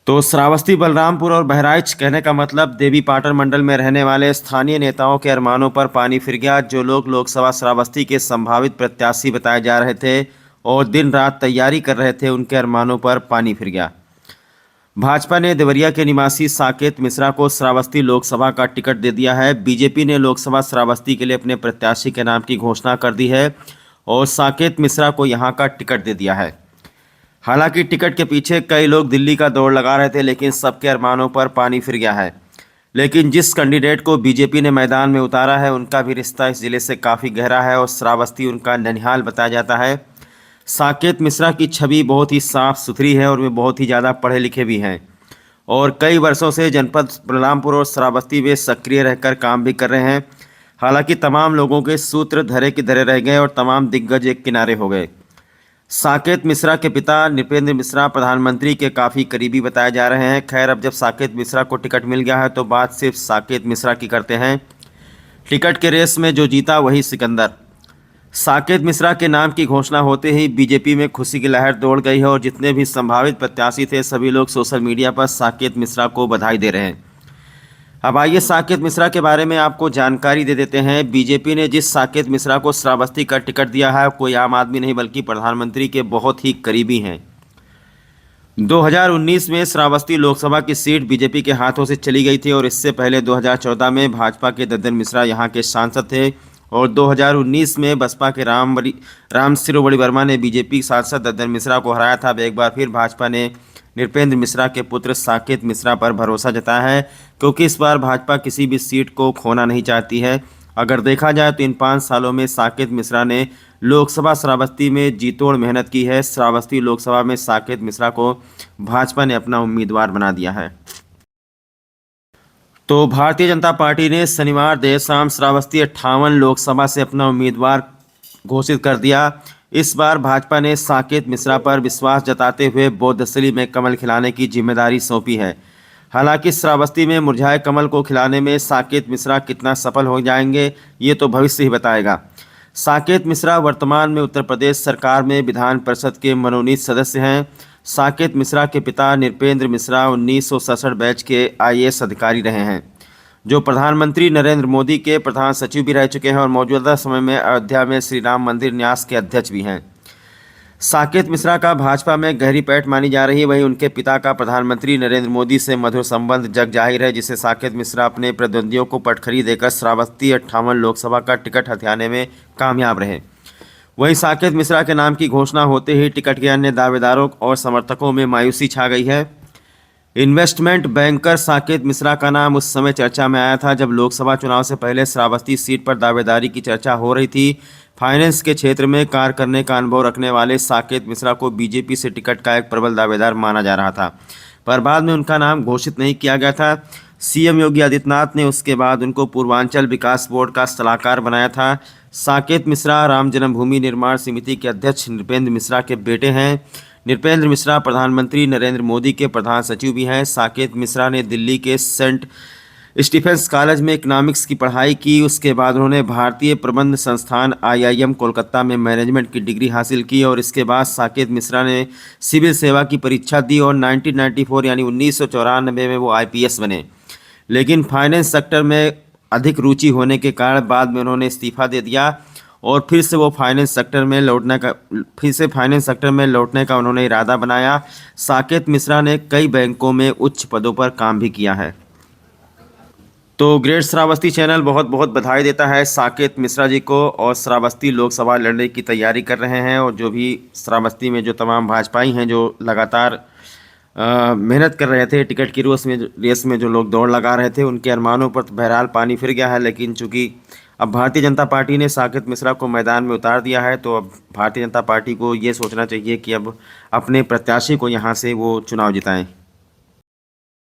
तो श्रावस्ती, बलरामपुर और बहराइच, कहने का मतलब देवी पाटन मंडल में रहने वाले स्थानीय नेताओं के अरमानों पर पानी फिर गया। जो लोग लोकसभा श्रावस्ती के संभावित प्रत्याशी बताए जा रहे थे और दिन रात तैयारी कर रहे थे, उनके अरमानों पर पानी फिर गया। भाजपा ने देवरिया के निवासी साकेत मिश्रा को श्रावस्ती लोकसभा का टिकट दे दिया है। बीजेपी ने लोकसभा श्रावस्ती के लिए अपने प्रत्याशी के नाम की घोषणा कर दी है और साकेत मिश्रा को यहां का टिकट दे दिया है। हालांकि टिकट के पीछे कई लोग दिल्ली का दौड़ लगा रहे थे, लेकिन सबके अरमानों पर पानी फिर गया है। लेकिन जिस कैंडिडेट को बीजेपी ने मैदान में उतारा है, उनका भी रिश्ता इस जिले से काफ़ी गहरा है और श्रावस्ती उनका ननिहाल बताया जाता है। साकेत मिश्रा की छवि बहुत ही साफ सुथरी है और वे बहुत ही ज़्यादा पढ़े लिखे भी हैं और कई वर्षों से जनपद बलरामपुर और श्रावस्ती में सक्रिय रहकर काम भी कर रहे हैं। हालांकि तमाम लोगों के सूत्र धरे की धरे रह गए और तमाम दिग्गज एक किनारे हो गए। साकेत मिश्रा के पिता नृपेंद्र मिश्रा प्रधानमंत्री के काफ़ी करीबी बताए जा रहे हैं। खैर, अब जब साकेत मिश्रा को टिकट मिल गया है तो बात सिर्फ साकेत मिश्रा की करते हैं। टिकट के रेस में जो जीता वही सिकंदर। साकेत मिश्रा के नाम की घोषणा होते ही बीजेपी में खुशी की लहर दौड़ गई है और जितने भी संभावित प्रत्याशी थे, सभी लोग सोशल मीडिया पर साकेत मिश्रा को बधाई दे रहे हैं। अब आइए साकेत मिश्रा के बारे में आपको जानकारी दे देते हैं। बीजेपी ने जिस साकेत मिश्रा को श्रावस्ती का टिकट दिया है, कोई आम आदमी नहीं बल्कि प्रधानमंत्री के बहुत ही करीबी हैं। 2019 में श्रावस्ती लोकसभा की सीट बीजेपी के हाथों से चली गई थी और इससे पहले 2014 में भाजपा के दद्दन मिश्रा यहां के सांसद थे और 2019 में बसपा के राम सिरोबड़ी वर्मा ने बीजेपी सांसद दद्दन मिश्रा को हराया था। अब एक बार फिर भाजपा ने नृपेंद्र मिश्रा के पुत्र साकेत मिश्रा पर भरोसा जताया है, क्योंकि इस बार भाजपा किसी भी सीट को खोना नहीं चाहती है। अगर देखा जाए तो इन 5 सालों में साकेत मिश्रा ने लोकसभा श्रावस्ती में जीतोड़ मेहनत की है। श्रावस्ती लोकसभा में साकेत मिश्रा को भाजपा ने अपना उम्मीदवार बना दिया है। तो भारतीय जनता पार्टी ने शनिवार देर शाम श्रावस्ती 58 लोकसभा से अपना उम्मीदवार घोषित कर दिया। इस बार भाजपा ने साकेत मिश्रा पर विश्वास जताते हुए बौद्धशैली में कमल खिलाने की जिम्मेदारी सौंपी है। हालांकि श्रावस्ती में मुरझाए कमल को खिलाने में साकेत मिश्रा कितना सफल हो जाएंगे, ये तो भविष्य ही बताएगा। साकेत मिश्रा वर्तमान में उत्तर प्रदेश सरकार में विधान परिषद के मनोनीत सदस्य हैं। साकेत मिश्रा के पिता नृपेंद्र मिश्रा 1967 बैच के IAS अधिकारी रहे हैं, जो प्रधानमंत्री नरेंद्र मोदी के प्रधान सचिव भी रह चुके हैं और मौजूदा समय में अयोध्या में श्री राम मंदिर न्यास के अध्यक्ष भी हैं। साकेत मिश्रा का भाजपा में गहरी पैठ मानी जा रही है। वहीं उनके पिता का प्रधानमंत्री नरेंद्र मोदी से मधुर संबंध जग जाहिर है, जिसे साकेत मिश्रा अपने प्रतिद्वंदियों को पटखरी देकर श्रावस्ती 58 लोकसभा का टिकट हथियाने में कामयाब रहे। वहीं साकेत मिश्रा के नाम की घोषणा होते ही टिकट के अन्य दावेदारों और समर्थकों में मायूसी छा गई है। इन्वेस्टमेंट बैंकर साकेत मिश्रा का नाम उस समय चर्चा में आया था जब लोकसभा चुनाव से पहले श्रावस्ती सीट पर दावेदारी की चर्चा हो रही थी। फाइनेंस के क्षेत्र में कार्य करने का अनुभव रखने वाले साकेत मिश्रा को बीजेपी से टिकट का एक प्रबल दावेदार माना जा रहा था, पर बाद में उनका नाम घोषित नहीं किया गया था। सीएम योगी आदित्यनाथ ने उसके बाद उनको पूर्वांचल विकास बोर्ड का सलाहकार बनाया था। साकेत मिश्रा राम जन्मभूमि निर्माण समिति के अध्यक्ष नृपेंद्र मिश्रा के बेटे हैं। नृपेंद्र मिश्रा प्रधानमंत्री नरेंद्र मोदी के प्रधान सचिव भी हैं। साकेत मिश्रा ने दिल्ली के सेंट स्टीफेंस कॉलेज में इकोनॉमिक्स की पढ़ाई की। उसके बाद उन्होंने भारतीय प्रबंध संस्थान IIM कोलकाता में मैनेजमेंट की डिग्री हासिल की और इसके बाद साकेत मिश्रा ने सिविल सेवा की परीक्षा दी और 1994 यानी 1994 में वो IPS बने। लेकिन फाइनेंस सेक्टर में अधिक रुचि होने के कारण बाद में उन्होंने इस्तीफा दे दिया और फिर से फाइनेंस सेक्टर में लौटने का उन्होंने इरादा बनाया। साकेत मिश्रा ने कई बैंकों में उच्च पदों पर काम भी किया है। तो ग्रेट श्रावस्ती चैनल बहुत बहुत बधाई देता है साकेत मिश्रा जी को और श्रावस्ती लोकसभा लड़ने की तैयारी कर रहे हैं। और जो भी श्रावस्ती में जो तमाम भाजपाई हैं जो लगातार मेहनत कर रहे थे, टिकट की रेस में जो लोग दौड़ लगा रहे थे, उनके अरमानों पर बहरहाल पानी फिर गया है। लेकिन चूंकि अब भारतीय जनता पार्टी ने साकेत मिश्रा को मैदान में उतार दिया है, तो अब भारतीय जनता पार्टी को ये सोचना चाहिए कि अब अपने प्रत्याशी को यहाँ से वो चुनाव जिताएं।